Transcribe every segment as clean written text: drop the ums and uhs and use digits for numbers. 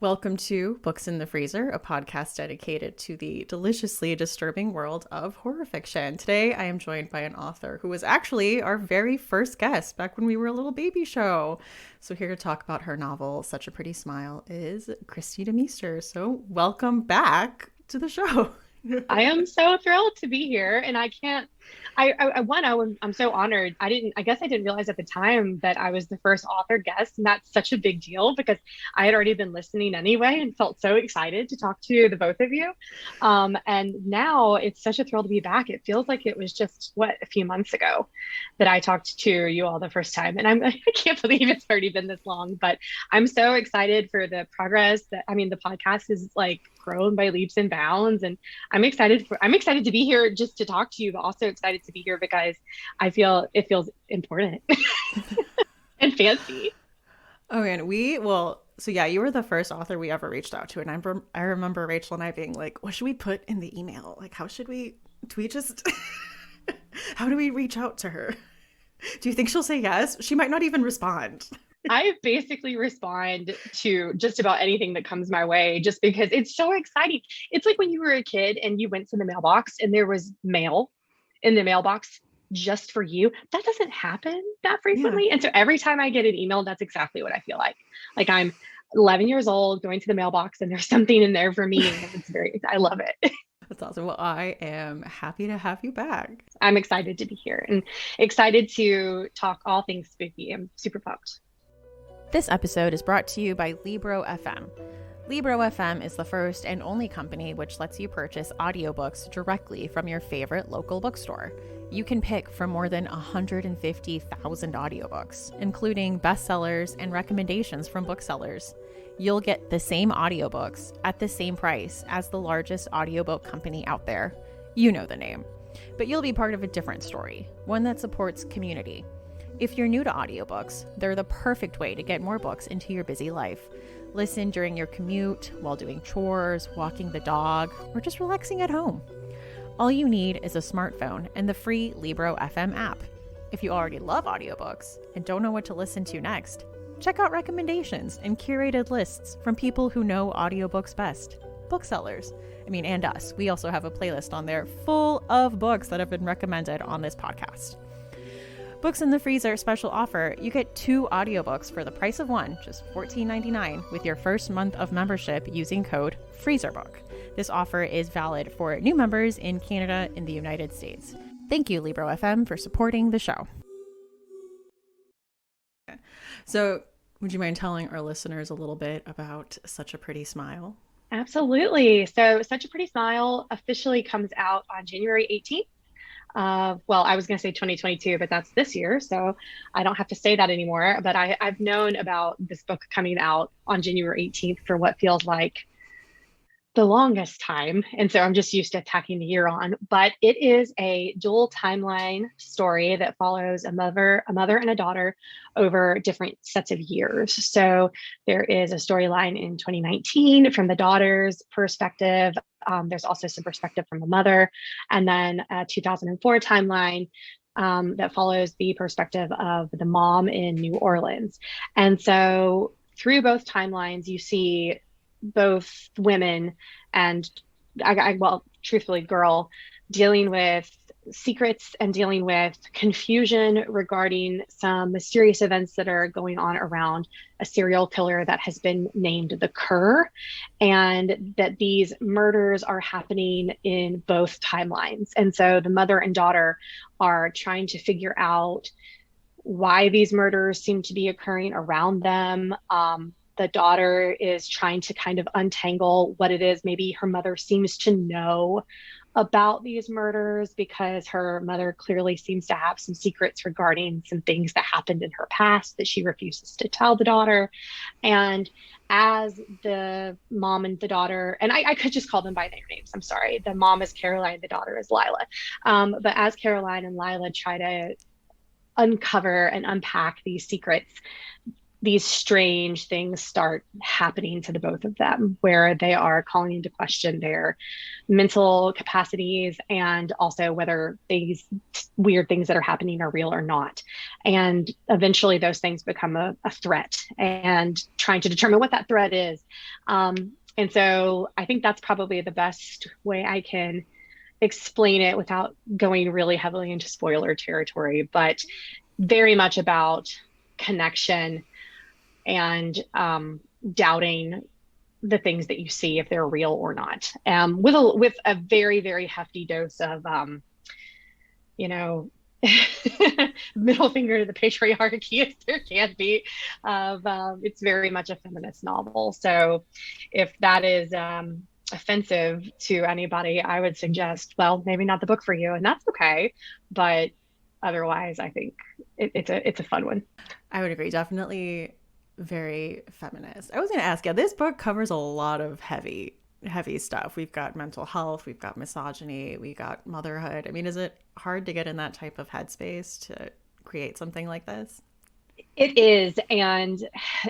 Welcome to Books in the Freezer, a podcast dedicated to the deliciously disturbing world of horror fiction. Today, I am joined by an author who was actually our very first guest back when we were a little baby show. So, here to talk about her novel, Such a Pretty Smile, is Kristi DeMeester. So, welcome back to the show. I am so thrilled to be here, and I can't. I'm so honored. I guess I didn't realize at the time that I was the first author guest, and that's such a big deal because I had already been listening anyway and felt so excited to talk to the both of you. And now it's such a thrill to be back. It feels like it was just a few months ago that I talked to you all the first time, and I can't believe it's already been this long. But I'm so excited for the progress the podcast is like grown by leaps and bounds, and I'm excited to be here just to talk to you, but also excited to be here because I feel it feels important and fancy. Oh, man, so yeah, you were the first author we ever reached out to. And I remember Rachel and I being like, what should we put in the email? Like, do we just, how do we reach out to her? Do you think she'll say yes? She might not even respond. I basically respond to just about anything that comes my way just because it's so exciting. It's like when you were a kid and you went to the mailbox and there was mail in the mailbox just for you. That doesn't happen that Yeah, frequently. And so every time I get an email, that's exactly what I feel like. Like I'm 11 years old going to the mailbox and there's something in there for me. And I love it. that's awesome. Well, I am happy to have you back. I'm excited to be here and excited to talk all things spooky. I'm super pumped. This episode is brought to you by Libro FM. Libro FM is the first and only company which lets you purchase audiobooks directly from your favorite local bookstore. You can pick from more than 150,000 audiobooks, including bestsellers and recommendations from booksellers. You'll get the same audiobooks at the same price as the largest audiobook company out there. You know the name. But you'll be part of a different story, one that supports community. If you're new to audiobooks, they're the perfect way to get more books into your busy life. Listen during your commute, while doing chores, walking the dog, or just relaxing at home. All you need is a smartphone and the free Libro FM app. If you already love audiobooks and don't know what to listen to next, check out recommendations and curated lists from people who know audiobooks best. Booksellers. And us. We also have a playlist on there full of books that have been recommended on this podcast. Books in the Freezer special offer. You get 2 audiobooks for the price of one, just $14.99, with your first month of membership using code FreezerBook. This offer is valid for new members in Canada and the United States. Thank you, Libro FM, for supporting the show. So, would you mind telling our listeners a little bit about Such a Pretty Smile? Absolutely. So, Such a Pretty Smile officially comes out on January 18th. I was going to say 2022, but that's this year. So I don't have to say that anymore. But I've known about this book coming out on January 18th for what feels like the longest time. And so I'm just used to tacking the year on. But it is a dual timeline story that follows a mother and a daughter over different sets of years. So there is a storyline in 2019 from the daughter's perspective. There's also some perspective from the mother, and then a 2004 timeline that follows the perspective of the mom in New Orleans. And so through both timelines, you see both women and truthfully, girl, dealing with secrets and dealing with confusion regarding some mysterious events that are going on around a serial killer that has been named the Cur, and that these murders are happening in both timelines. And so the mother and daughter are trying to figure out why these murders seem to be occurring around them. The daughter is trying to kind of untangle what it is. Maybe her mother seems to know about these murders because her mother clearly seems to have some secrets regarding some things that happened in her past that she refuses to tell the daughter. And as the mom and the daughter, and I could just call them by their names, I'm sorry. The mom is Caroline, the daughter is Lila. But as Caroline and Lila try to uncover and unpack these secrets, these strange things start happening to the both of them, where they are calling into question their mental capacities and also whether these weird things that are happening are real or not. And eventually those things become a threat, and trying to determine what that threat is. And so I think that's probably the best way I can explain it without going really heavily into spoiler territory, but very much about connection and doubting the things that you see, if they're real or not, with a very, very hefty dose of you know middle finger to the patriarchy, as there can be. Of It's very much a feminist novel, so if that is offensive to anybody, I would suggest, well, maybe not the book for you, and that's okay. But otherwise, I think it's a fun one. I would agree. Definitely very feminist. I was going to ask, yeah, this book covers a lot of heavy stuff. We've got mental health, we've got misogyny, we got motherhood. I mean, is it hard to get in that type of headspace to create something like this? It is. And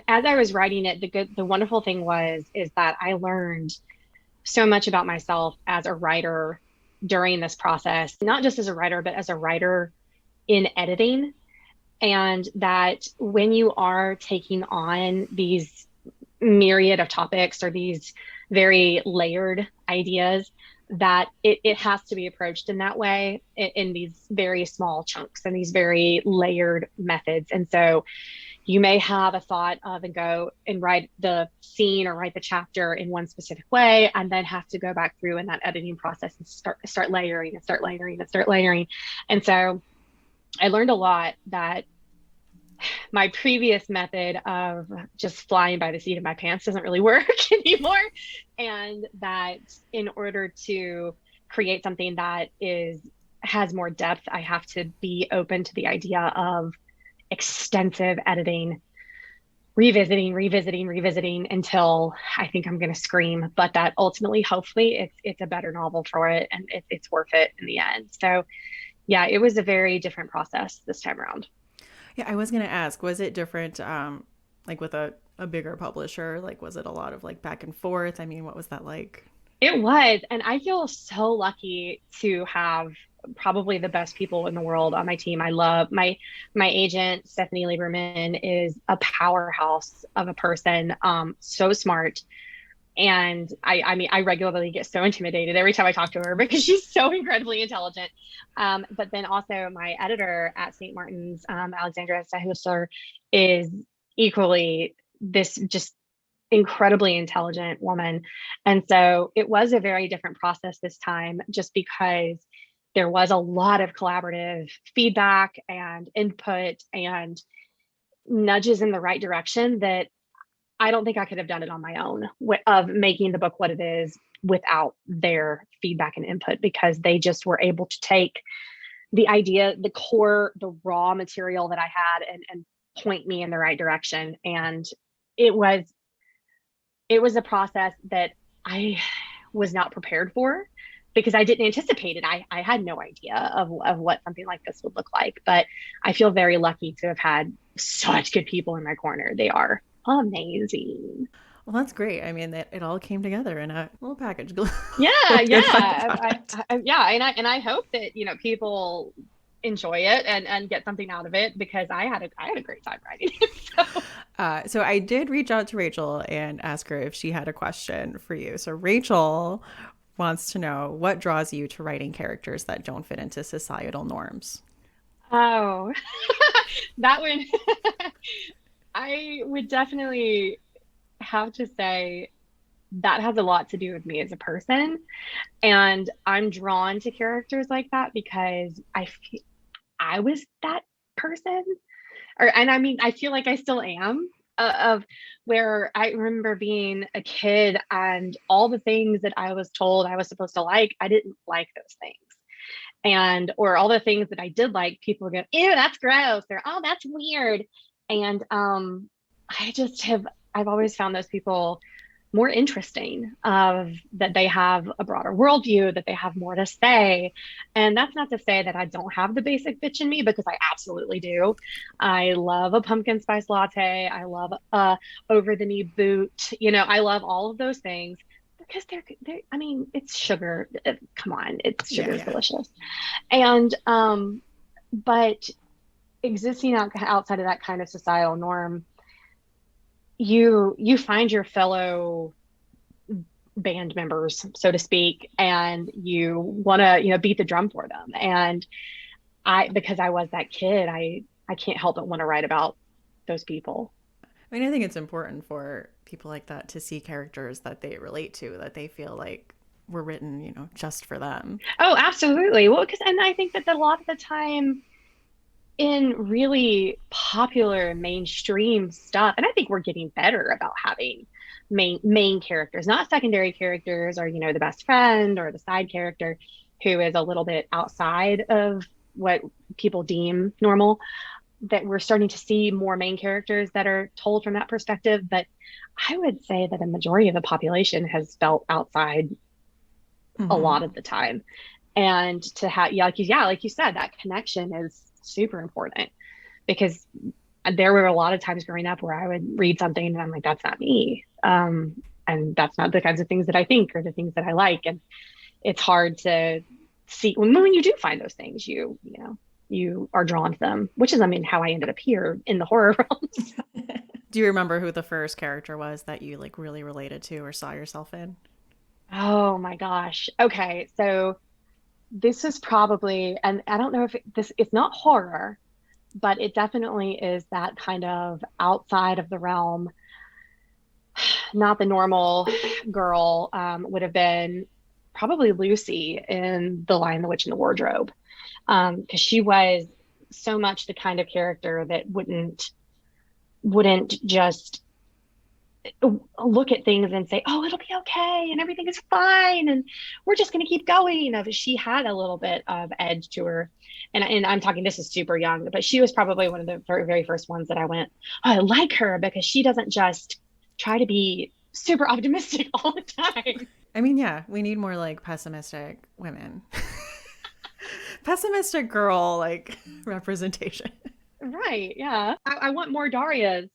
as I was writing it, the wonderful thing is that I learned so much about myself as a writer during this process, not just as a writer, but as a writer in editing. And that when you are taking on these myriad of topics or these very layered ideas, that it has to be approached in that way, in these very small chunks and these very layered methods. And so you may have a thought of and go and write the scene or write the chapter in one specific way, and then have to go back through in that editing process and start layering and start layering and start layering. And so I learned a lot that my previous method of just flying by the seat of my pants doesn't really work anymore. And that in order to create something that has more depth, I have to be open to the idea of extensive editing, revisiting until I think I'm going to scream, but that ultimately, hopefully it's a better novel for it, and it's worth it in the end. So yeah, it was a very different process this time around. Yeah, I was going to ask, was it different, like with a bigger publisher? Like, was it a lot of like back and forth? I mean, what was that like? It was, and I feel so lucky to have probably the best people in the world on my team. I love my agent, Stephanie Lieberman, is a powerhouse of a person, so smart. And I mean, I regularly get so intimidated every time I talk to her because she's so incredibly intelligent. But then also my editor at St. Martin's, Alexandra Sahusler, is equally this just incredibly intelligent woman. And so it was a very different process this time, just because there was a lot of collaborative feedback and input and nudges in the right direction that I don't think I could have done it on my own, of making the book what it is without their feedback and input, because they just were able to take the idea, the core, the raw material that I had, and point me in the right direction. And it was a process that I was not prepared for, because I didn't anticipate it. I had no idea of what something like this would look like. But I feel very lucky to have had such good people in my corner. They are amazing. Well, that's great. I mean, it all came together in a little package. Yeah, yeah, yeah. And I hope that people enjoy it and get something out of it, because I had a great time writing it. So I did reach out to Rachel and ask her if she had a question for you. So Rachel wants to know, what draws you to writing characters that don't fit into societal norms? Oh, that one. I would definitely have to say that has a lot to do with me as a person. And I'm drawn to characters like that because I was that person. And I mean, I feel like I still am, of where I remember being a kid and all the things that I was told I was supposed to like, I didn't like those things. Or all the things that I did like, people would go, ew, that's gross, or oh, that's weird. And I've always found those people more interesting, that they have a broader worldview, that they have more to say. And that's not to say that I don't have the basic bitch in me, because I absolutely do. I love a pumpkin spice latte. I love a over the knee boot. I love all of those things because they're I mean, it's sugar. Come on, sugar is delicious. And but existing outside of that kind of societal norm, you find your fellow band members, so to speak, and you want to, beat the drum for them. And because I was that kid, I can't help but want to write about those people. I mean, I think it's important for people like that to see characters that they relate to, that they feel like were written, just for them. Oh, absolutely. Well, and I think that a lot of the time in really popular mainstream stuff, and I think we're getting better about having main characters, not secondary characters, or the best friend or the side character who is a little bit outside of what people deem normal, that we're starting to see more main characters that are told from that perspective. But I would say that a majority of the population has felt outside a lot of the time. And to have, like you said, that connection is super important, because there were a lot of times growing up where I would read something and I'm like, that's not me. And that's not the kinds of things that I think or the things that I like. And it's hard to see when you do find those things, you are drawn to them, which is, I mean, how I ended up here in the horror realms. Do you remember who the first character was that you like really related to or saw yourself in? Oh my gosh. Okay. So this is probably, and I don't know if it's not horror, but it definitely is that kind of outside of the realm, not the normal girl, would have been probably Lucy in The Lion, the Witch, and the Wardrobe. Because she was so much the kind of character that wouldn't just look at things and say, oh, it'll be okay and everything is fine and we're just going to keep going. She had a little bit of edge to her. And I'm talking, this is super young, but she was probably one of the very first ones that I went, oh, I like her, because she doesn't just try to be super optimistic all the time. I mean, yeah, we need more like pessimistic women. Pessimistic girl, like, representation. Right. Yeah. I want more Darias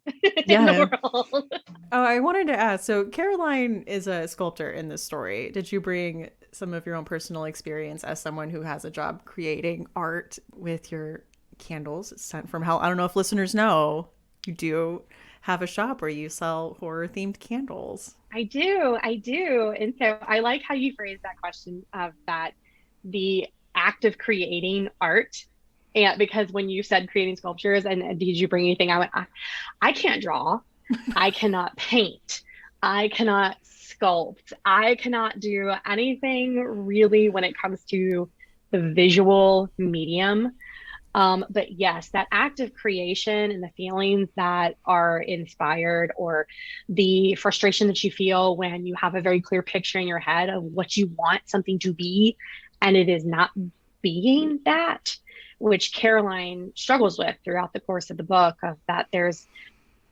in the world. Oh, I wanted to ask. So Caroline is a sculptor in this story. Did you bring some of your own personal experience as someone who has a job creating art with your candles sent from hell? I don't know if listeners know, you do have a shop where you sell horror themed candles. I do. And so I like how you phrased that question, of that the act of creating art. And because when you said creating sculptures and did you bring anything, I went, I can't draw. I cannot paint. I cannot sculpt. I cannot do anything really when it comes to the visual medium. But yes, that act of creation and the feelings that are inspired, or the frustration that you feel when you have a very clear picture in your head of what you want something to be, and it is not being that, which Caroline struggles with throughout the course of the book, of that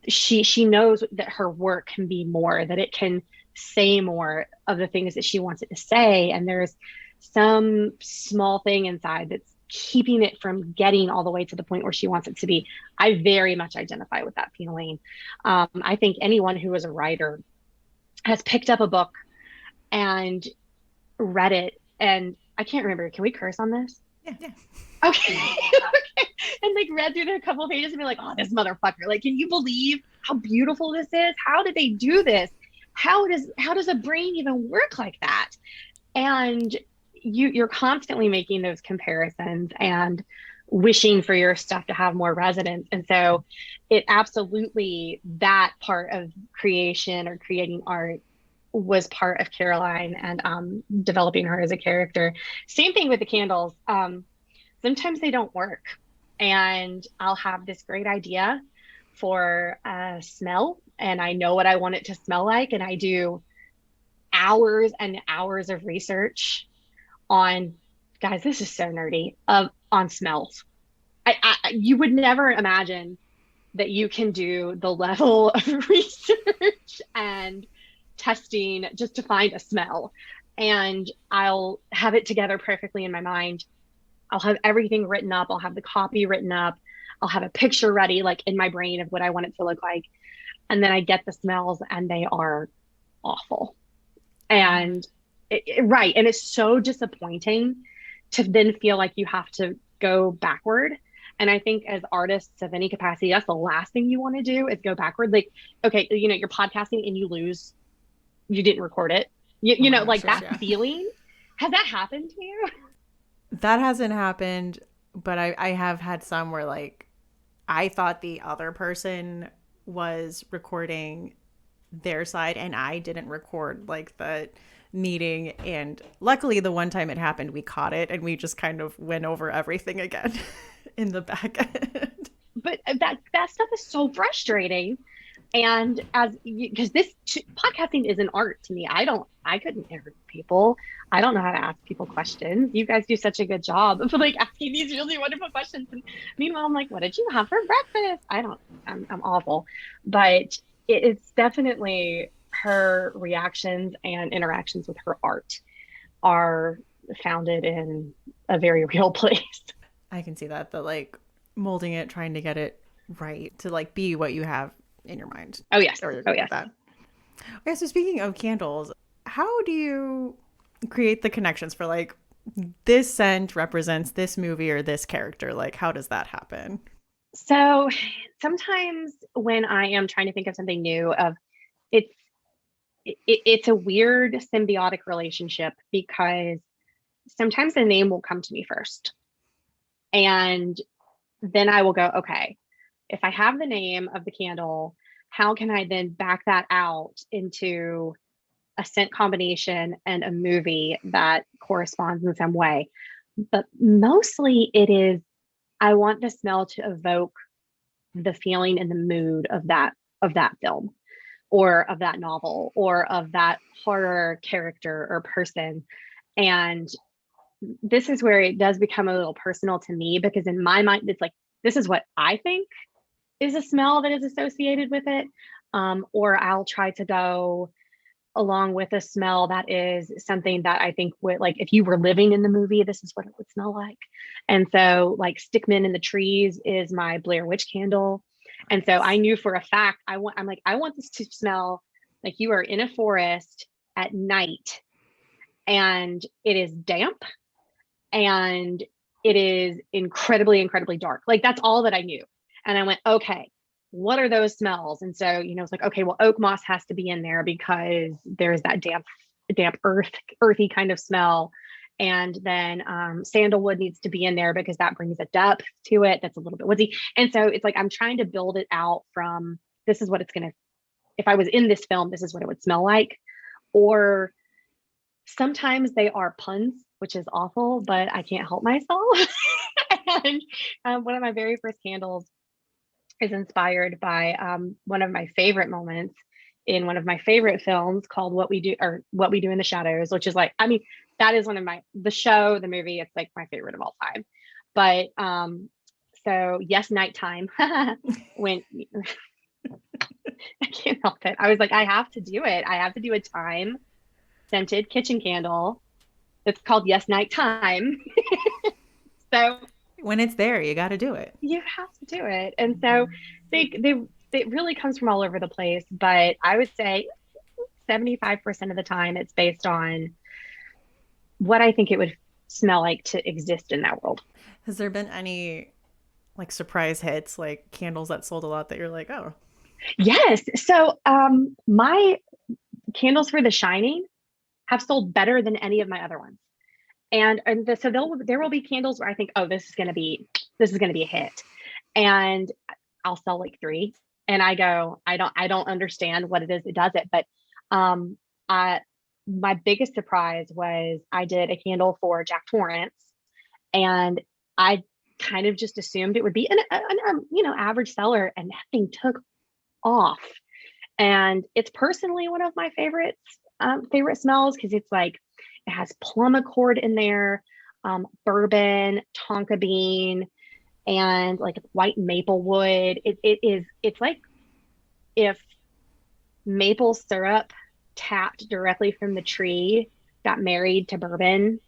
she knows that her work can be more, that it can say more of the things that she wants it to say. And there's some small thing inside that's keeping it from getting all the way to the point where she wants it to be. I very much identify with that feeling. I think anyone who is a writer has picked up a book and read it, and I can't remember, can we curse on this? Yeah. Okay. Okay. And like read through a couple of pages and be like, oh, this motherfucker. Like, can you believe how beautiful this is? How did they do this? How does a brain even work like that? And you're constantly making those comparisons and wishing for your stuff to have more resonance. And so it absolutely, that part of creation or creating art was part of Caroline and developing her as a character. Same thing with the candles. Sometimes they don't work, and I'll have this great idea for a smell, and I know what I want it to smell like, and I do hours and hours of research on, guys, this is so nerdy, on smells. You would never imagine that you can do the level of research and testing just to find a smell. And I'll have it together perfectly in my mind. I'll have everything written up. I'll have the copy written up. I'll have a picture ready, like in my brain of what I want it to look like. And then I get the smells and they are awful. And right. And it's so disappointing to then feel like you have to go backward. And I think as artists of any capacity, that's the last thing you want to do is go backward. Like, okay, you're podcasting and you didn't record it. Like sure, that feeling. Has that happened to you? That hasn't happened, but I have had some where like I thought the other person was recording their side and I didn't record like the meeting, and luckily the one time it happened we caught it and we just kind of went over everything again in the back end. But that stuff is so frustrating. And because this podcasting is an art to me. I couldn't interview people. I don't know how to ask people questions. You guys do such a good job of like asking these really wonderful questions. And meanwhile, I'm like, what did you have for breakfast? I'm awful. But it's definitely her reactions and interactions with her art are founded in a very real place. I can see that like molding it, trying to get it right to like be what you have in your mind. Oh yes. Oh yes. That. Okay, so speaking of candles, how do you create the connections for like this scent represents this movie or this character? Like how does that happen? So sometimes when I am trying to think of something new, it's a weird symbiotic relationship because sometimes the name will come to me first. And then I will go, okay, if I have the name of the candle, how can I then back that out into a scent combination and a movie that corresponds in some way? But mostly it is, I want the smell to evoke the feeling and the mood of that film or of that novel or of that horror character or person. And this is where it does become a little personal to me, because in my mind, it's like, this is what I think is a smell that is associated with it. Or I'll try to go along with a smell that is something that I think would, like, if you were living in the movie, this is what it would smell like. And so like Stickmen in the Trees is my Blair Witch candle. And so I knew for a fact, I want this to smell like you are in a forest at night and it is damp and it is incredibly, incredibly dark. Like that's all that I knew. And I went, okay, what are those smells? And so, it's like, okay, well, oak moss has to be in there because there's that damp earthy kind of smell. And then sandalwood needs to be in there because that brings a depth to it that's a little bit woodsy. And so it's like I'm trying to build it out from, this is what it's going to, if I was in this film, this is what it would smell like. Or sometimes they are puns, which is awful, but I can't help myself. And one of my very first candles is inspired by one of my favorite moments in one of my favorite films called What We Do in the Shadows, which is like, I mean, that is one of the movie, it's like my favorite of all time. But so yes, nighttime, when I can't help it. I was like, I have to do it. I have to do a time scented kitchen candle. It's called Yes Nighttime. So when it's there, you got to do it. You have to do it. And so it really comes from all over the place, but I would say 75% of the time it's based on what I think it would smell like to exist in that world. Has there been any like surprise hits, like candles that sold a lot that you're like, oh? Yes. So my candles for The Shining have sold better than any of my other ones. So there will be candles where I think, oh, this is going to be a hit. And I'll sell like 3 and I go, I don't understand what it is that does it. But my biggest surprise was I did a candle for Jack Torrance and I kind of just assumed it would be an average seller, and that thing took off. And it's personally one of my favorite smells because it's like, it has plum accord in there, bourbon, tonka bean, and like white maple wood. It's like if maple syrup tapped directly from the tree, got married to bourbon,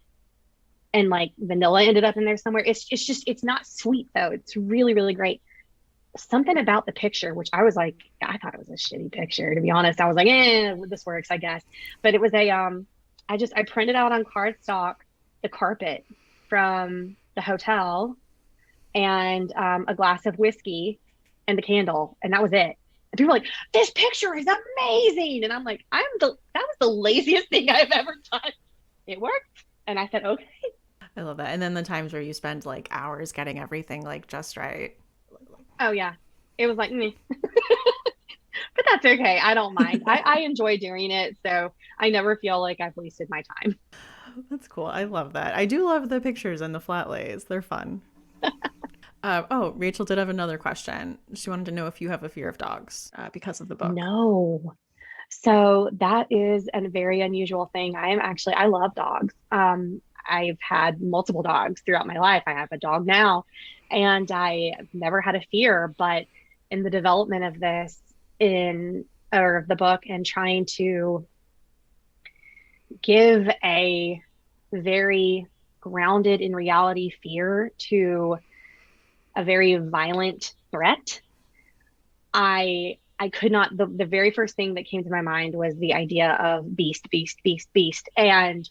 and like vanilla ended up in there somewhere. It's just it's not sweet though. It's really, really great. Something about the picture, which I was like, I thought it was a shitty picture, to be honest. I was like, this works, I guess. But it was I printed out on cardstock the carpet from the hotel and a glass of whiskey and the candle, and that was it. And people were like, this picture is amazing. And I'm like, that was the laziest thing I've ever done. It worked. And I said, okay. I love that. And then the times where you spend like hours getting everything like just right. Oh yeah. It was like me. But that's okay. I don't mind. I enjoy doing it. So I never feel like I've wasted my time. That's cool. I love that. I do love the pictures and the flat lays. They're fun. Oh, Rachel did have another question. She wanted to know if you have a fear of dogs because of the book. No. So that is a very unusual thing. I love dogs. I've had multiple dogs throughout my life. I have a dog now, and I've never had a fear, but in the development of the book and trying to give a very grounded in reality fear to a very violent threat, I could not, the very first thing that came to my mind was the idea of beast, beast, beast, beast. And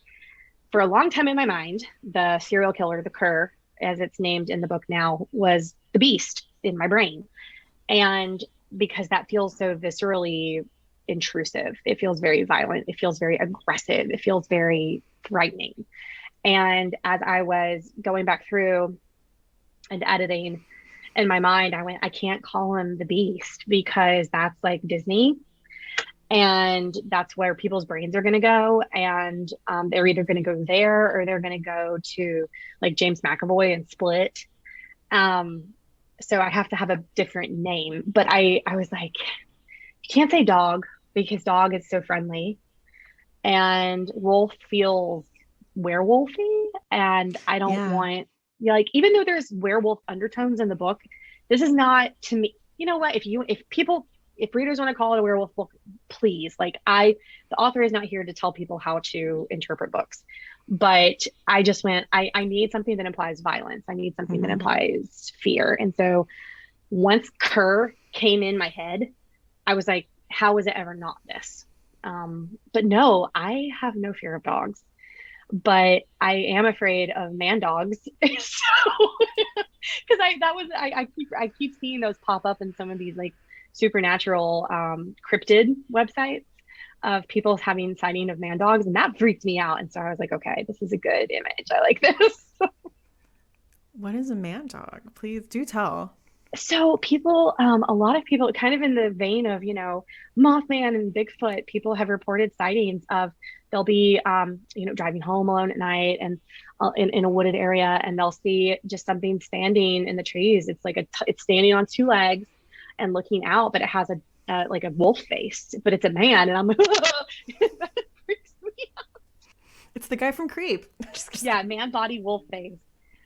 for a long time in my mind, the serial killer, the cur, as it's named in the book now, was the beast in my brain. And because that feels so viscerally intrusive, it feels very violent, it feels very aggressive, it feels very frightening. And as I was going back through and editing in my mind, I can't call him the beast because that's like Disney. And that's where people's brains are going to go. And they're either going to go there or they're going to go to like James McAvoy and Split. So I have to have a different name. But I was like, you can't say dog because dog is so friendly. And wolf feels werewolfy. And I don't want, like, even though there's werewolf undertones in the book, this is not to me. You know what? If readers want to call it a werewolf book, please. Like the author is not here to tell people how to interpret books, but I just I need something that implies violence. I need something that implies fear. And so once Kerr came in my head, I was like, how is it ever not this? But no, I have no fear of dogs, but I am afraid of man dogs. So, because I keep seeing those pop up in some of these like supernatural cryptid websites of people having sighting of man dogs, and that freaked me out. And so I was like, okay, this is a good image. I like this. What is a man dog? Please do tell. So people, a lot of people, kind of in the vein of, Mothman and Bigfoot, people have reported sightings of they'll be, driving home alone at night and in a wooded area, and they'll see just something standing in the trees. It's like it's standing on two legs and looking out, but it has like a wolf face, but it's a man. And I'm like, that freaks me out. It's the guy from Creep. Yeah, man body wolf face,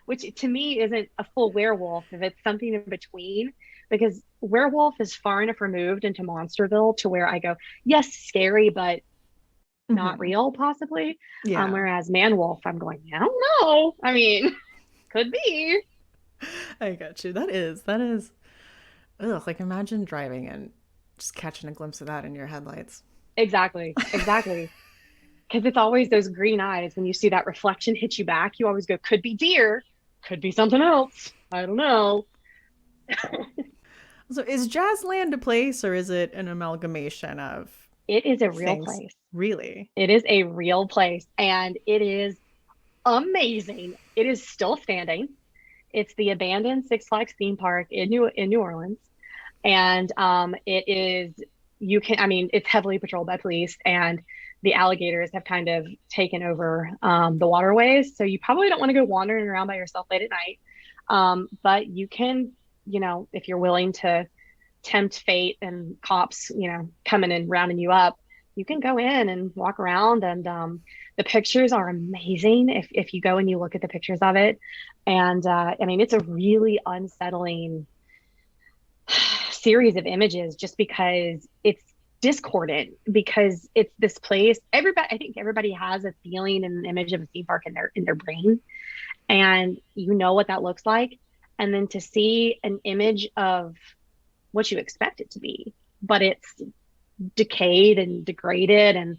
which to me isn't a full werewolf if it's something in between, because werewolf is far enough removed into Monsterville to where I go, yes, scary, but not real, possibly. Yeah. Whereas man wolf, I'm going, I don't know. I mean, could be. I got you. That is. Ugh, like imagine driving and just catching a glimpse of that in your headlights. Exactly. Because it's always those green eyes. When you see that reflection hit you back, you always go, could be deer, could be something else. I don't know. So is Jazzland a place or is it an amalgamation of It is a real things? place. Really? It is a real place, and it is amazing. It is still standing. It's the abandoned Six Flags theme park in New Orleans. And it's heavily patrolled by police, and the alligators have kind of taken over the waterways. So you probably don't want to go wandering around by yourself late at night. But you can, if you're willing to tempt fate and cops, coming and rounding you up, you can go in and walk around. And the pictures are amazing if you go and you look at the pictures of it. And it's a really unsettling series of images just because it's discordant because it's this place. I think everybody has a feeling and an image of a theme park in their brain, and you know what that looks like. And then to see an image of what you expect it to be, but it's decayed and degraded, and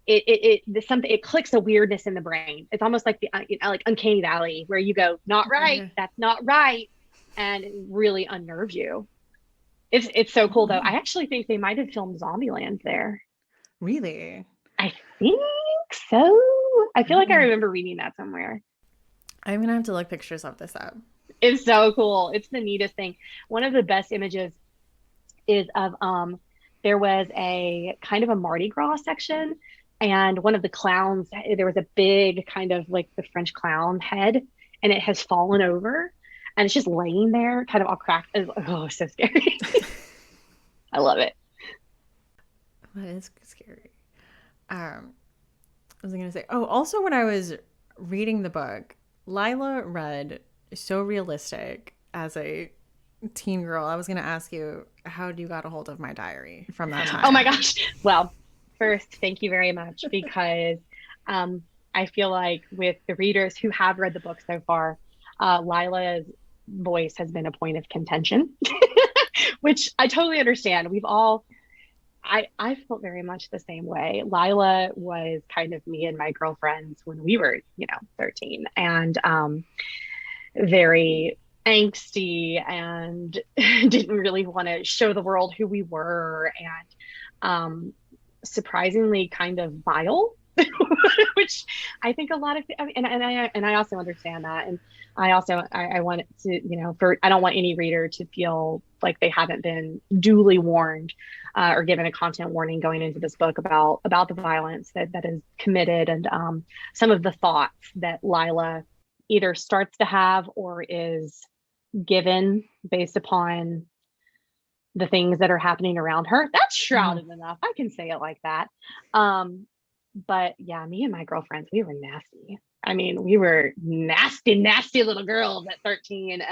it clicks a weirdness in the brain. It's almost like like uncanny valley, where you go, not right, that's not right, and it really unnerves you. It's so cool though. I actually think they might have filmed Zombieland there. Really? I think so. I feel like I remember reading that somewhere. I'm gonna have to look pictures of this up. It's so cool. It's the neatest thing. One of the best images is of there was a kind of a Mardi Gras section, and one of the clowns, there was a big kind of like the French clown head, and it has fallen over and it's just laying there kind of all cracked. Oh, so scary. I love it. That is scary. I was gonna say, also when I was reading the book, Lila read so realistic as a teen girl. I was gonna ask you, how you got a hold of my diary from that time? Oh my gosh. Well, first, thank you very much, because I feel like with the readers who have read the book so far, Lila's voice has been a point of contention, which I totally understand. I felt very much the same way. Lila was kind of me and my girlfriends when we were, 13, and very angsty, and didn't really want to show the world who we were, and surprisingly kind of vile, which I think a lot of, and I also understand that, and I want to, I don't want any reader to feel like they haven't been duly warned or given a content warning going into this book about the violence that is committed, and some of the thoughts that Lila either starts to have or is given based upon the things that are happening around her. That's shrouded enough. I can say it like that. But yeah, me and my girlfriends, we were nasty. I mean, we were nasty, nasty little girls at 13.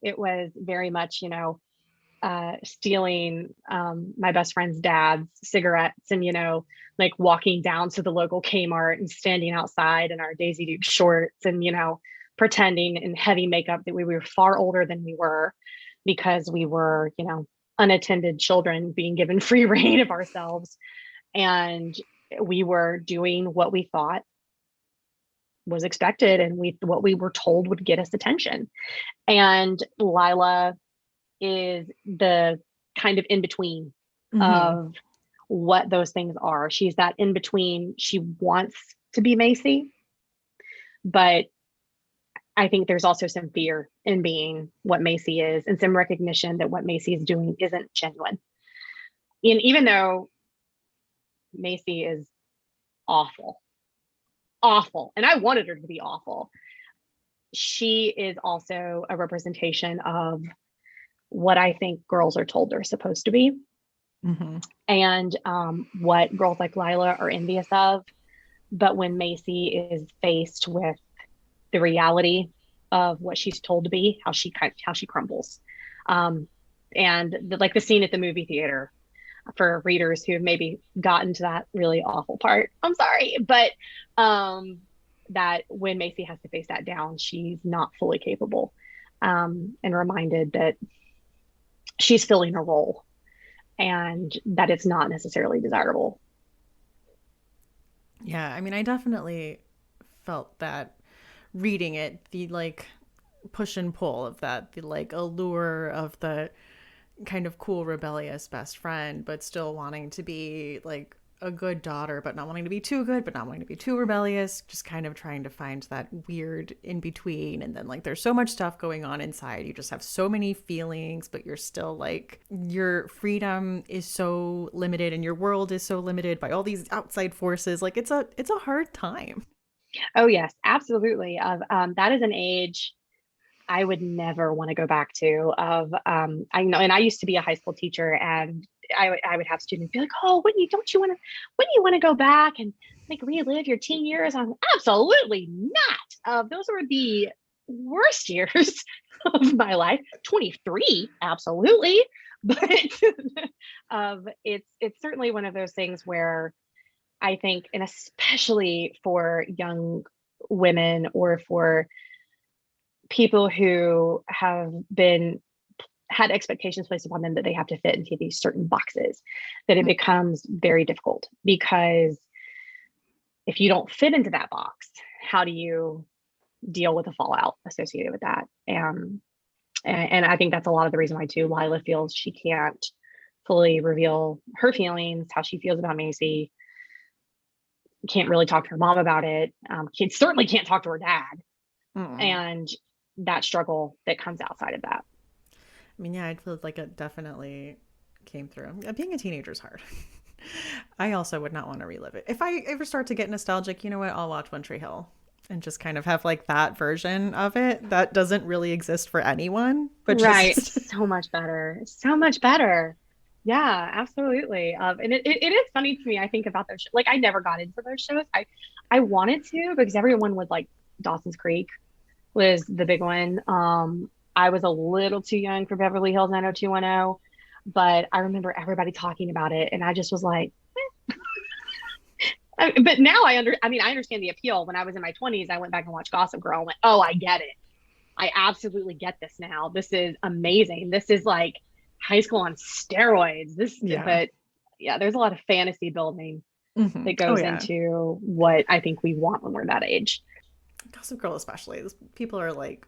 It was very much, stealing my best friend's dad's cigarettes, and, like walking down to the local Kmart and standing outside in our Daisy Duke shorts, and, pretending in heavy makeup that we were far older than we were, because we were, unattended children being given free reign of ourselves. And we were doing what we thought was expected, and what we were told would get us attention. And Lila is the kind of in between of what those things are. She's that in between. She wants to be Macy, but I think there's also some fear in being what Macy is, and some recognition that what Macy is doing isn't genuine. And even though Macy is awful, and I wanted her to be awful, she is also a representation of what I think girls are told they're supposed to be, and what girls like Lila are envious of. But when Macy is faced with the reality of what she's told to be, how she crumbles. And like the scene at the movie theater, for readers who have maybe gotten to that really awful part, I'm sorry, but that when Macy has to face that down, she's not fully capable, and reminded that she's filling a role, and that it's not necessarily desirable. Yeah, I mean, I definitely felt that reading it, the like push and pull of that, the like allure of the kind of cool rebellious best friend, but still wanting to be like a good daughter, but not wanting to be too good, but not wanting to be too rebellious, just kind of trying to find that weird in between. And then like there's so much stuff going on inside, you just have so many feelings, but you're still like, your freedom is so limited and your world is so limited by all these outside forces. Like it's a hard time. Oh yes, absolutely. That is an age I would never want to go back to. I know, and I used to be a high school teacher, and I would have students be like, "Oh, when do you want to go back and like relive your teen years?" I'm absolutely not. Those were the worst years of my life. 23, absolutely. but it's certainly one of those things where I think, and especially for young women or for people who have had expectations placed upon them that they have to fit into these certain boxes, that it becomes very difficult, because if you don't fit into that box, how do you deal with the fallout associated with that? And I think that's a lot of the reason why too Lila feels she can't fully reveal her feelings, how she feels about Macy. Can't really talk to her mom about it. Certainly can't talk to her dad. And that struggle that comes outside of that. I mean, yeah, I feel like it definitely came through. Being a teenager is hard. I also would not want to relive it. If I ever start to get nostalgic, you know what? I'll watch One Tree Hill and just kind of have like that version of it that doesn't really exist for anyone. But right. So much better. So much better. Yeah, absolutely. And it is funny to me. I think about those. Like, I never got into those shows. I wanted to, because everyone was like, Dawson's Creek was the big one. I was a little too young for Beverly Hills 90210, but I remember everybody talking about it, and I just was like, eh. But now I understand the appeal. When I was in my 20s, I went back and watched Gossip Girl and went, oh, I get it. I absolutely get this now. This is amazing. This is like high school on steroids. But yeah, there's a lot of fantasy building that goes into what I think we want when we're that age. Gossip Girl especially. People are like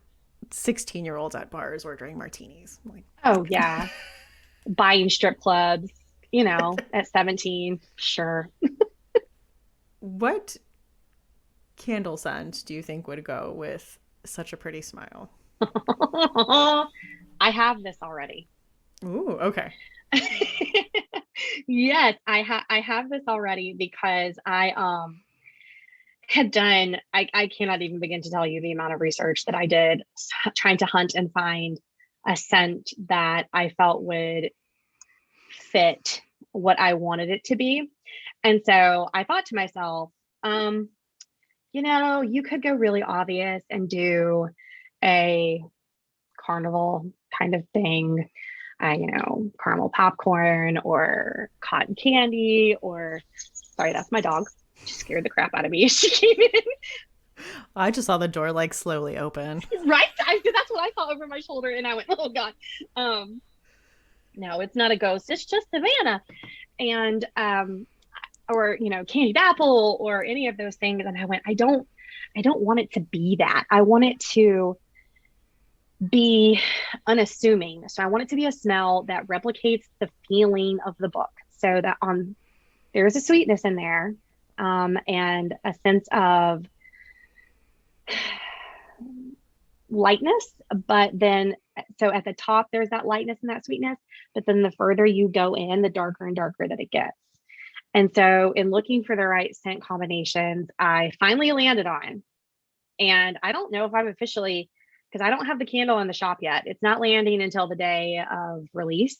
16-year-olds at bars ordering martinis. Like, oh yeah. Buying strip clubs, at 17. Sure. What candle scent do you think would go with Such a Pretty Smile? I have this already. Ooh, okay. Yes, I have this already, because I had done, I cannot even begin to tell you the amount of research that I did trying to hunt and find a scent that I felt would fit what I wanted it to be. And so I thought to myself, you could go really obvious and do a carnival kind of thing, caramel popcorn or cotton candy, or sorry, that's my dog. She scared the crap out of me as she came in. I just saw the door like slowly open. Right? That's what I saw over my shoulder, and I went, oh God. No, it's not a ghost. It's just Savannah. And or candied apple or any of those things. And I went, I don't want it to be that. I want it to be unassuming. So I want it to be a smell that replicates the feeling of the book, so that there's a sweetness in there, and a sense of lightness. But then, so at the top, there's that lightness and that sweetness, but then the further you go in, the darker and darker that it gets. And so in looking for the right scent combinations, I finally landed on, and I don't know if I'm officially, because I don't have the candle in the shop yet. It's not landing until the day of release.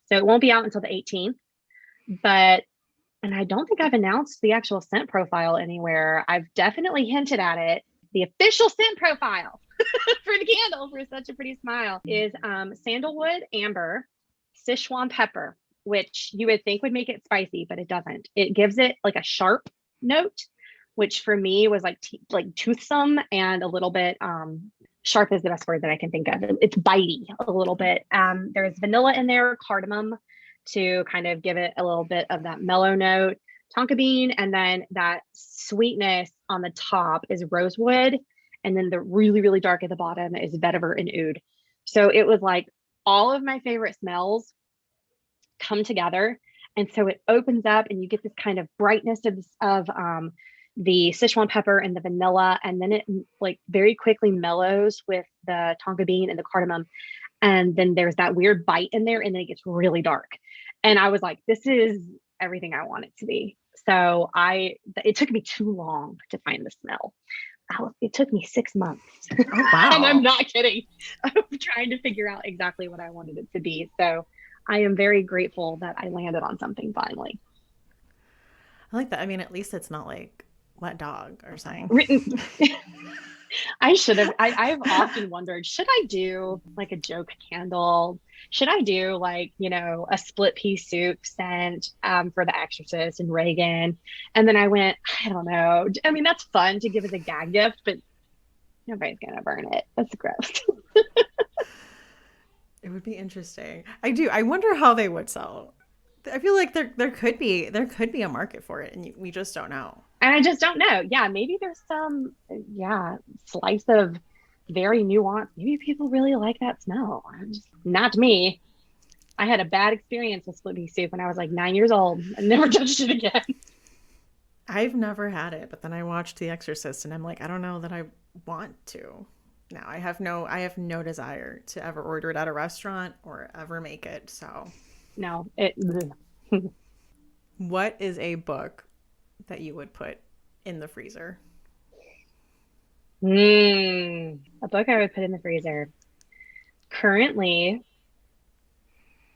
So it won't be out until the 18th. And I don't think I've announced the actual scent profile anywhere. I've definitely hinted at it. The official scent profile for the candle for Such a Pretty Smile is sandalwood, amber, Sichuan pepper, which you would think would make it spicy, but it doesn't. It gives it like a sharp note, which for me was like toothsome and a little bit sharp is the best word that I can think of. It's bitey a little bit. There's vanilla in there, cardamom to kind of give it a little bit of that mellow note, tonka bean, and then that sweetness on the top is rosewood, and then the really, really dark at the bottom is vetiver and oud. So it was like all of my favorite smells come together, and so it opens up, and you get this kind of brightness of the Sichuan pepper and the vanilla, and then it like very quickly mellows with the tonka bean and the cardamom, and then there's that weird bite in there, and then it gets really dark. And I was like, this is everything I want it to be. So it took me too long to find the smell. It took me 6 months. Oh, wow. And I'm not kidding. I'm trying to figure out exactly what I wanted it to be. So I am very grateful that I landed on something finally. I like that. I mean, at least it's not like wet dog or something. I should have. I've often wondered, should I do like a joke candle? Should I do like, a split pea soup scent for The Exorcist and Reagan? And then I went, I don't know. I mean, that's fun to give as a gag gift, but nobody's going to burn it. That's gross. It would be interesting. I wonder how they would sell. I feel like there could be a market for it, and we just don't know. And I just don't know. Yeah, maybe there's some, slice of very nuanced. Maybe people really like that smell. Not me. I had a bad experience with split pea soup when I was like 9 years old. I never touched it again. I've never had it, but then I watched The Exorcist, and I'm like, I don't know that I want to. Now I have no desire to ever order it at a restaurant or ever make it. So No, What is a book that you would put in the freezer? A book I would put in the freezer. Currently,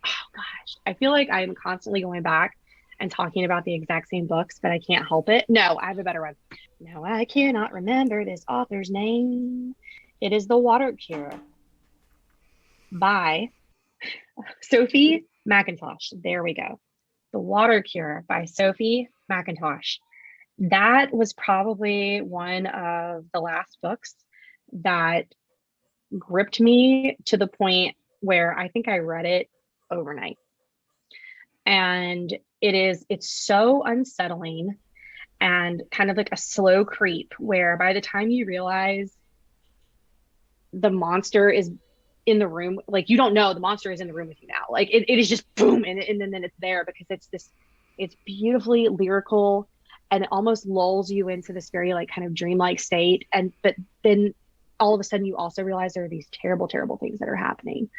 oh gosh, I feel like I'm constantly going back and talking about the exact same books, but I can't help it. No, I have a better one. No, I cannot remember this author's name. It is The Water Cure by Sophie McIntosh. There we go. The Water Cure by Sophie McIntosh. That was probably one of the last books that gripped me to the point where I think I read it overnight. And it's so unsettling and kind of like a slow creep where by the time you realize the monster is in the room, like you don't know the monster is in the room with you now. Like it is just boom, and then it's there because it's beautifully lyrical, and it almost lulls you into this very like kind of dreamlike state. But then all of a sudden you also realize there are these terrible, terrible things that are happening.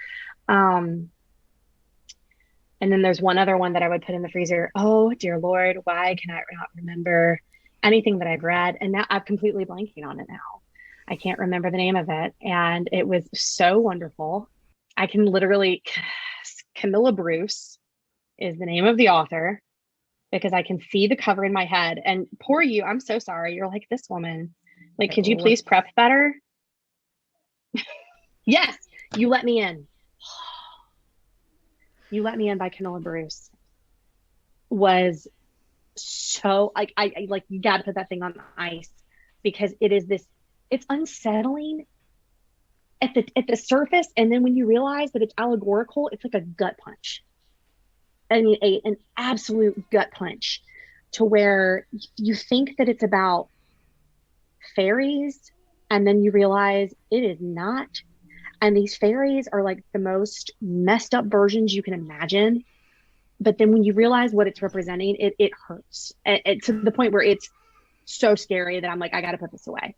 And then there's one other one that I would put in the freezer. Oh dear Lord, why can I not remember anything that I've read? And now I'm completely blanking on it now. I can't remember the name of it. And it was so wonderful. I can literally, Camilla Bruce is the name of the author because I can see the cover in my head. And poor you, I'm so sorry. You're like this woman. Like, could you please prep better? Yes, You Let Me In. You Let Me In by Camilla Bruce was so like, I like, you got to put that thing on ice because it's unsettling at the surface, and then when you realize that it's allegorical, it's like a gut punch. I mean, an absolute gut punch to where you think that it's about fairies, and then you realize it is not. And these fairies are like the most messed up versions you can imagine. But then when you realize what it's representing, it hurts to the point where it's so scary that I'm like, I got to put this away.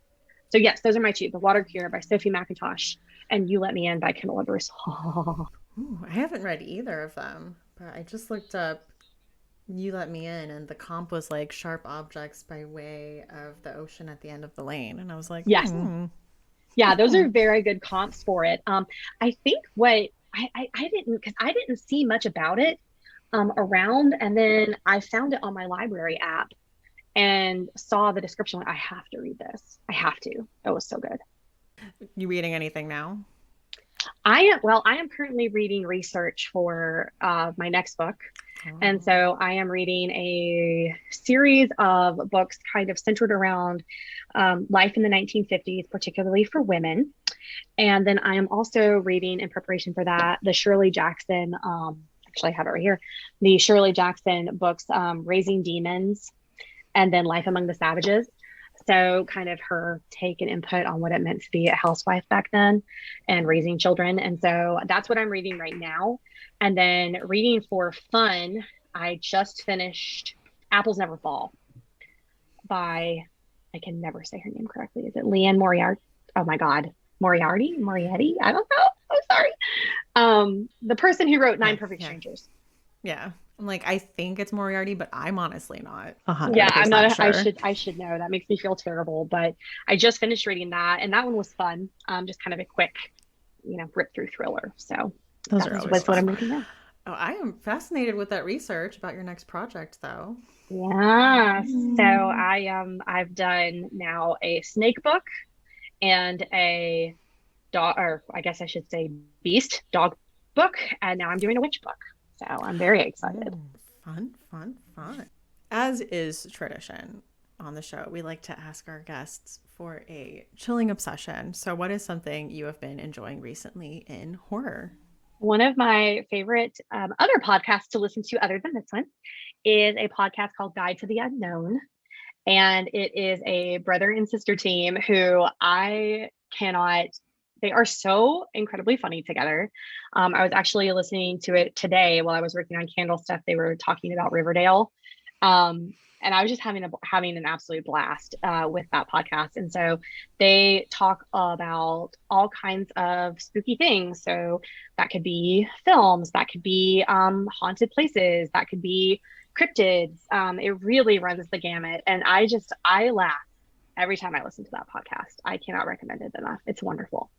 So yes, those are my two: The Water Cure by Sophie McIntosh and You Let Me In by Camilla Bruce. Ooh, I haven't read either of them, but I just looked up You Let Me In, and the comp was like Sharp Objects by Way of the Ocean at the End of the Lane. And I was like, yes. Yeah, those are very good comps for it. I think what I didn't see much about it around, and then I found it on my library app and saw the description. Like, I have to read this. I have to. It was so good. You reading anything now? I am currently reading research for my next book. Oh. And so I am reading a series of books kind of centered around life in the 1950s, particularly for women. And then I am also reading, in preparation for that, the Shirley Jackson, actually I have it right here, the Shirley Jackson books, Raising Demons, and then Life Among the Savages. So kind of her take and input on what it meant to be a housewife back then and raising children. And so that's what I'm reading right now. And then reading for fun, I just finished Apples Never Fall by, I can never say her name correctly. Is it Leanne Moriarty? Oh my God. Moriarty? I don't know. I'm sorry. The person who wrote Nine Perfect Strangers. Yeah. I'm like, I think it's Moriarty, but I'm honestly not 100% Yeah, I'm not sure. I should know. That makes me feel terrible, but I just finished reading that, and that one was fun. Just kind of a quick, rip through thriller. So those are always what I'm reading now. Oh, I am fascinated with that research about your next project, though. Yeah. So I've done now a snake book, and a dog, or I guess I should say beast dog book. And now I'm doing a witch book. So I'm very excited. Oh, fun, fun, fun. As is tradition on the show, we like to ask our guests for a chilling obsession. So what is something you have been enjoying recently in horror? One of my favorite other podcasts to listen to, other than this one, is a podcast called Guide to the Unknown. And it is a brother and sister team who I cannot, they are so incredibly funny together. I was actually listening to it today while I was working on candle stuff. They were talking about Riverdale. And I was just having an absolute blast with that podcast. And so they talk about all kinds of spooky things. So that could be films, that could be haunted places, that could be cryptids. It really runs the gamut. And I laugh every time I listen to that podcast. I cannot recommend it enough. It's wonderful.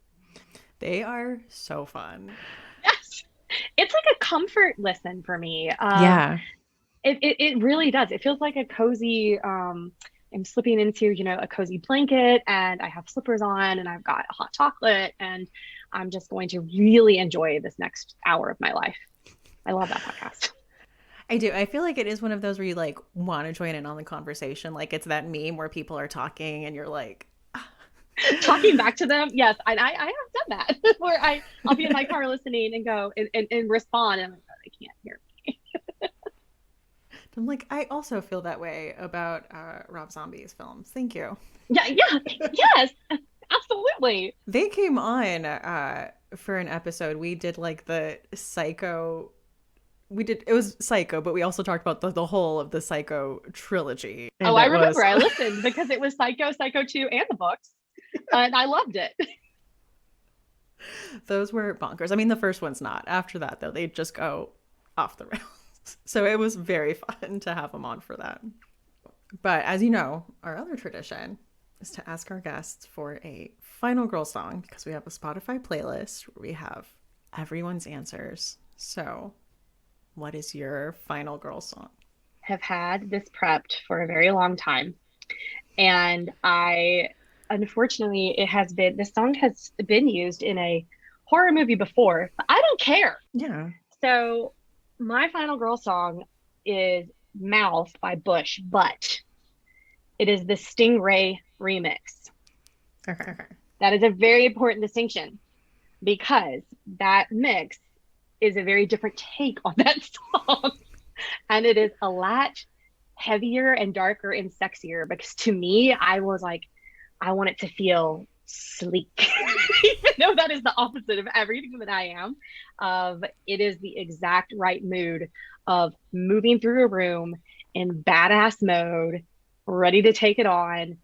They are so fun. Yes. It's like a comfort listen for me. Yeah. It really does. It feels like a cozy, I'm slipping into, a cozy blanket, and I have slippers on, and I've got hot chocolate, and I'm just going to really enjoy this next hour of my life. I love that podcast. I do. I feel like it is one of those where you like want to join in on the conversation. Like it's that meme where people are talking and you're like talking back to them. Yes. I have done that where I'll be in my car listening and go and respond. And I'm like, oh, they can't hear me. I'm like, I also feel that way about Rob Zombie's films. Thank you. Yeah. Yes, absolutely. They came on for an episode. We did like the Psycho. It was Psycho, but we also talked about the whole of the Psycho trilogy. And I remember. I listened because it was Psycho, Psycho 2, and the books. And I loved it. Those were bonkers. I mean, the first one's not. After that, though, they just go off the rails. So it was very fun to have them on for that. But as you know, our other tradition is to ask our guests for a final girl song, because we have a Spotify playlist where we have everyone's answers. So what is your final girl song? Have had this prepped for a very long time. And unfortunately, this song has been used in a horror movie before, but I don't care. Yeah. So my final girl song is Mouth by Bush, but it is the Stingray remix. Okay. That is a very important distinction, because that mix is a very different take on that song. And it is a lot heavier and darker and sexier, because to me, I was like, I want it to feel sleek, even though that is the opposite of everything that I am. It is the exact right mood of moving through a room in badass mode, ready to take it on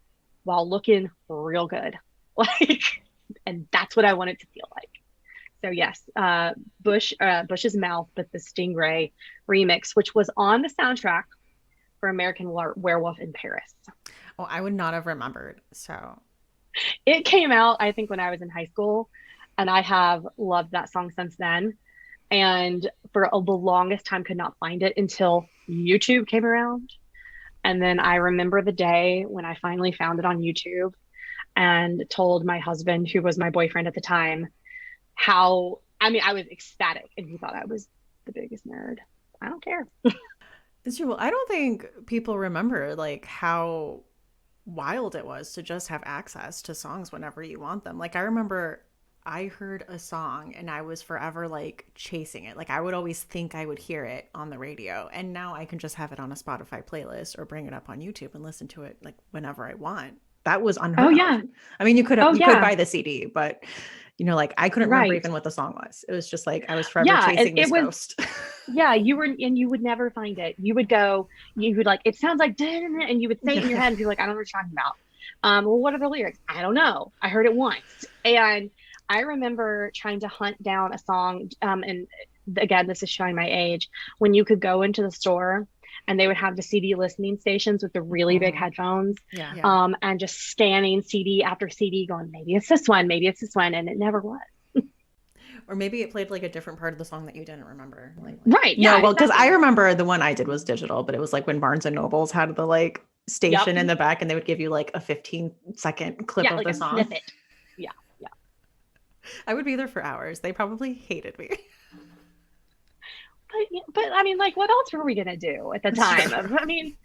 while looking real good. And that's what I want it to feel like. So yes, Bush's Mouth, but the Stingray remix, which was on the soundtrack for American Werewolf in Paris. Oh, I would not have remembered. So it came out, I think, when I was in high school, and I have loved that song since then. And for the longest time, could not find it until YouTube came around. And then I remember the day when I finally found it on YouTube and told my husband, who was my boyfriend at the time, I was ecstatic, and he thought I was the biggest nerd. I don't care. It's true. Well, I don't think people remember like how wild it was to just have access to songs whenever you want them. Like I remember I heard a song and I was forever like chasing it. Like I would always think I would hear it on the radio, and now I can just have it on a Spotify playlist or bring it up on YouTube and listen to it like whenever I want. That was unheard of. I mean, you could buy the CD, but like I couldn't remember even what the song was. It was just like I was forever chasing this ghost. Yeah, you would never find it. You would like, it sounds like, and you would say it in your head and be like, I don't know what you're talking about. Well, what are the lyrics? I don't know. I heard it once. And I remember trying to hunt down a song. And again, this is showing my age, when you could go into the store and they would have the CD listening stations with the really big headphones. Yeah. And just scanning CD after CD going, maybe it's this one, and it never was. Or maybe it played like a different part of the song that you didn't remember. Right. Yeah. No, well, because I remember the one I did was digital, but it was like when Barnes and Nobles had the like station in the back, and they would give you like a 15-second clip of the song. Snippet. Yeah. Yeah. I would be there for hours. They probably hated me. But I mean, like, what else were we gonna do at the That's time? true. I mean,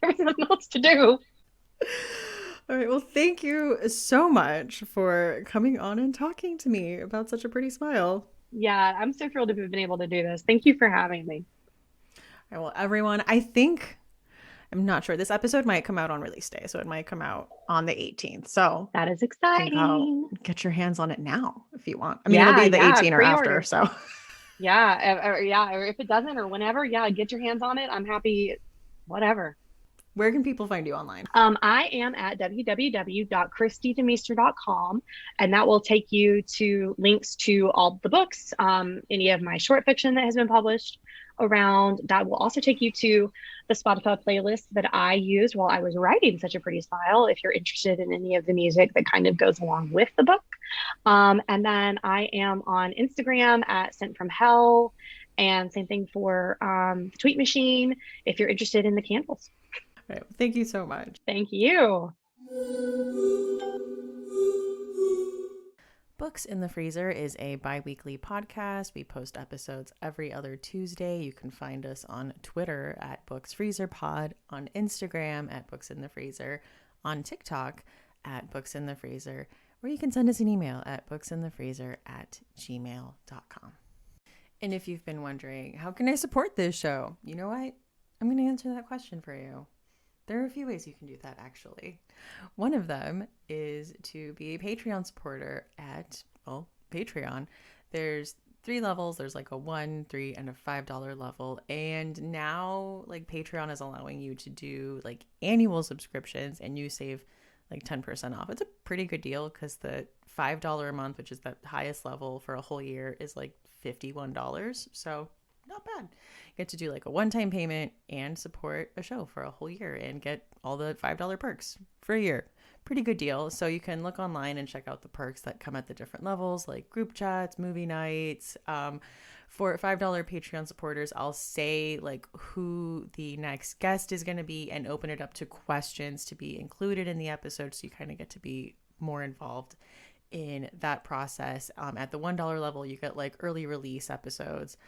there was nothing else to do. All right. Well, thank you so much for coming on and talking to me about such a pretty smile. Yeah, I'm so thrilled to have been able to do this. Thank you for having me. All right, well, everyone, I'm not sure. This episode might come out on release day, so it might come out on the 18th. So That is think I'll exciting. get your hands on it now if you want. I mean, it'll Yeah, be the yeah, 18 or after. pre-order. So Yeah, yeah, or if it doesn't or whenever, yeah, get your hands on it. I'm happy, whatever. where can people find you online? I am at www.kristidemeester.com, and that will take you to links to all the books, any of my short fiction that has been published around. That will also take you to the Spotify playlist that I used while I was writing Such a Pretty Smile, if you're interested in any of the music that kind of goes along with the book. And then I am on Instagram at Sent from Hell, and same thing for Tweet Machine if you're interested in the candles. All right, thank you so much. Thank you. Books in the Freezer is a bi-weekly podcast. We post episodes every other Tuesday. You can find us on Twitter at BooksFreezerPod, on Instagram at Books in the Freezer, on TikTok at Books in the Freezer, or you can send us an email at booksinthefreezer@gmail.com. And if you've been wondering, how can I support this show? You know what? I'm going to answer that question for you. There are a few ways you can do that, actually. One of them is to be a Patreon supporter at, Patreon. There's 3 levels. There's like a $1, $3, and a $5 level. And now, like, Patreon is allowing you to do, like, annual subscriptions, and you save, like, 10% off. It's a pretty good deal because the $5 a month, which is the highest level for a whole year, is, like, $51. So not bad. Get to do like a one-time payment and support a show for a whole year and get all the $5 perks for a year. Pretty good deal. So you can look online and check out the perks that come at the different levels, like group chats, movie nights. For $5 Patreon supporters, I'll say like who the next guest is going to be and open it up to questions to be included in the episode, so you kind of get to be more involved in that process. At the $1 level, you get like early release episodes.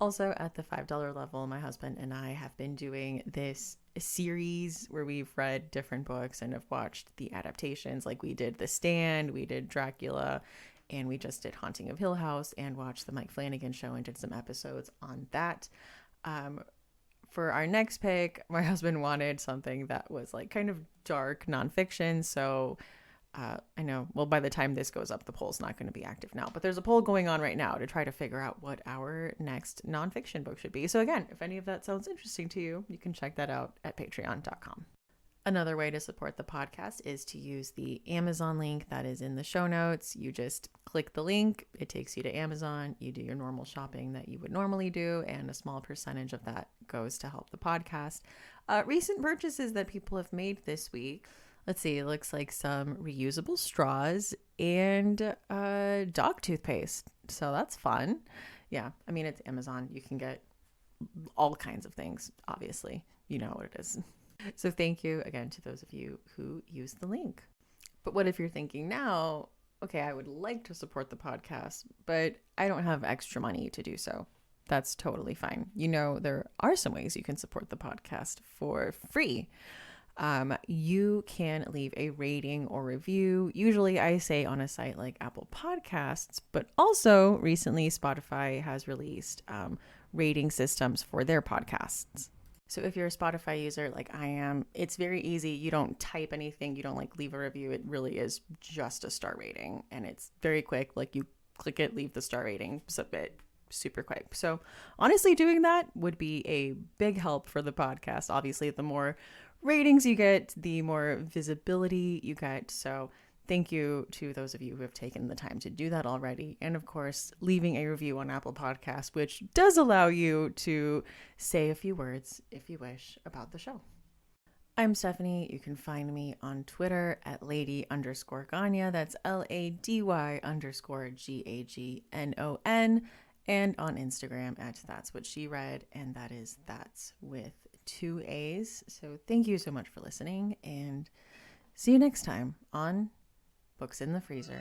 Also, at the $5 level, my husband and I have been doing this series where we've read different books and have watched the adaptations. Like we did The Stand, we did Dracula, and we just did Haunting of Hill House and watched the Mike Flanagan show and did some episodes on that. For our next pick, my husband wanted something that was like kind of dark nonfiction. So I know, well, by the time this goes up, the poll's not going to be active now, but there's a poll going on right now to try to figure out what our next nonfiction book should be. So again, if any of that sounds interesting to you, you can check that out at patreon.com. Another way to support the podcast is to use the Amazon link that is in the show notes. You just click the link, it takes you to Amazon, you do your normal shopping that you would normally do, and a small percentage of that goes to help the podcast. Recent purchases that people have made this week. Let's see, it looks like some reusable straws and dog toothpaste. So that's fun. Yeah, I mean, it's Amazon. You can get all kinds of things, obviously. You know what it is. So thank you again to those of you who use the link. But what if you're thinking now, okay, I would like to support the podcast, but I don't have extra money to do so. That's totally fine. You know, there are some ways you can support the podcast for free. You can leave a rating or review. Usually I say on a site like Apple Podcasts, but also recently Spotify has released rating systems for their podcasts. So if you're a Spotify user like I am, it's very easy. You don't type anything. You don't like leave a review. It really is just a star rating, and it's very quick. Like you click it, leave the star rating, submit, super quick. So honestly, doing that would be a big help for the podcast. Obviously, the more ratings you get, the more visibility you get. So thank you to those of you who have taken the time to do that already. And of course, leaving a review on Apple Podcasts, which does allow you to say a few words, if you wish, about the show. I'm Stephanie. You can find me on Twitter at lady_gagnon. That's LADY_GAGNON. And on Instagram at That's What She Read. And that is That's with 2 A's. So thank you so much for listening, and see you next time on books in the freezer.